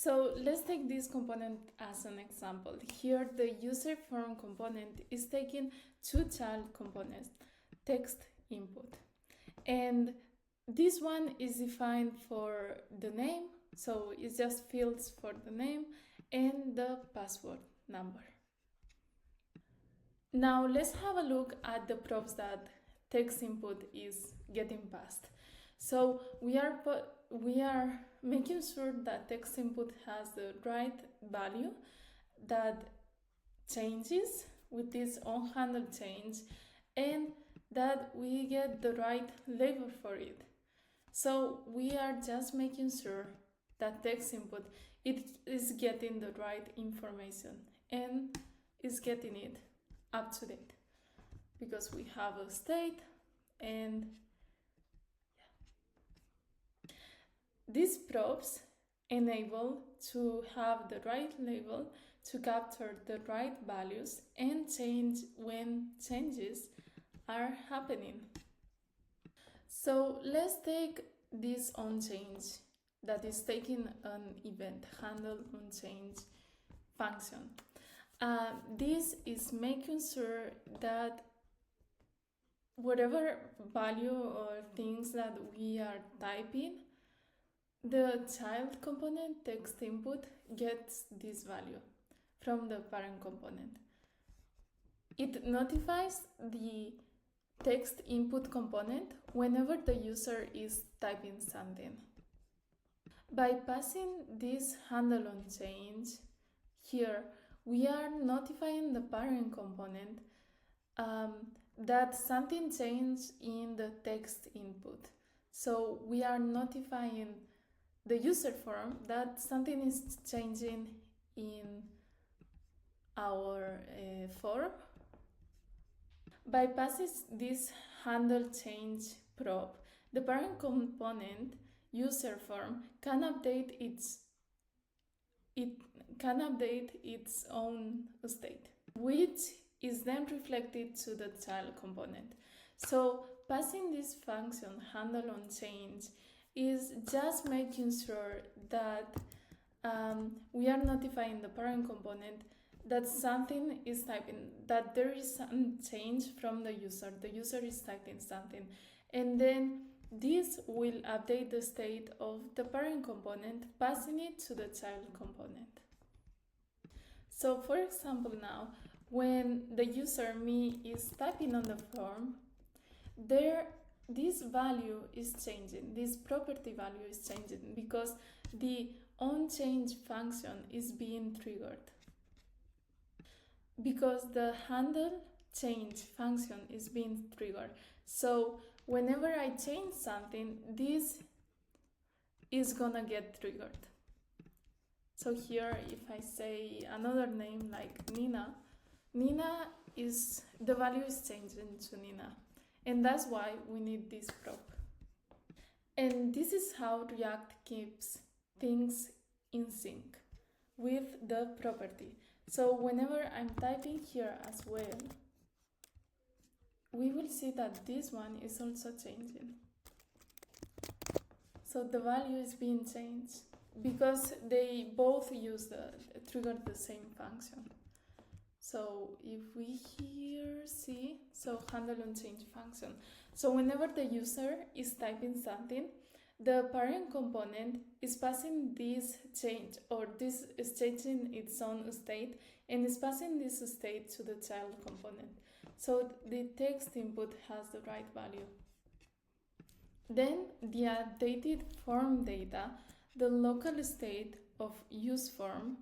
So let's take this component as an example. Here the user form component is taking two child components, text input. And this one is defined for the name, so it's just fields for the name and the password number. Now let's have a look at the props that text input is getting passed. So we are making sure that text input has the right value that changes with this onHandle change, and that we get the right label for it. So we are just making sure that text input it is getting the right information and is getting it up to date, because we have a state and these props enable to have the right label to capture the right values and change when changes are happening. So let's take this onChange that is taking an event handle onChange function. This is making sure that whatever value or things that we are typing, the child component text input gets this value from the parent component. It notifies the text input component whenever the user is typing something. By passing this handle onChange here, we are notifying the parent component that something changed in the text input. So we are notifying the user form that something is changing in our form. By passing this handle change prop, the parent component user form can update its own state, which is then reflected to the child component. So passing this function handle onChange is just making sure that we are notifying the parent component that something is typing, that there is some change from the user. The user is typing something, and then this will update the state of the parent component, passing it to the child component. So for example, now when the user me is typing on the form, this value is changing, this property value is changing because the onChange function is being triggered. Because the handle change function is being triggered. So whenever I change something, this is gonna get triggered. So here, if I say another name like Nina, the value is changing to Nina. And that's why we need this prop. And this is how React keeps things in sync with the property. So whenever I'm typing here as well, we will see that this one is also changing. So the value is being changed because they both trigger the same function. So if we here see, so handle onChange function. So whenever the user is typing something, the parent component is passing this change, or this is changing its own state, and is passing this state to the child component. So the text input has the right value. Then the updated form data, the local state of use form,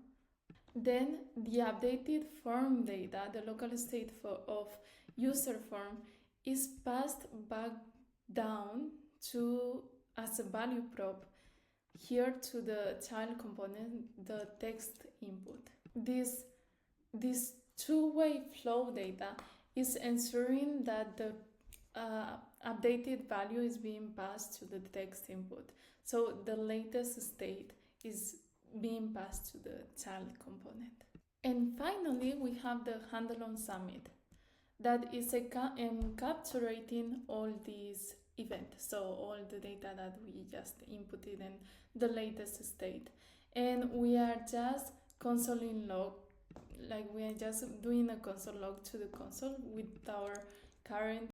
then the updated form data, the local state of user form, is passed back down to as a value prop here to the child component, the text input. This two-way flow data is ensuring that the updated value is being passed to the text input. So the latest state is being passed to the child component. And finally, we have the handle onSubmit that is encapsulating all these events, so all the data that we just inputted and the latest state. and we are just consoling log, like we are just doing a console log to the console with our current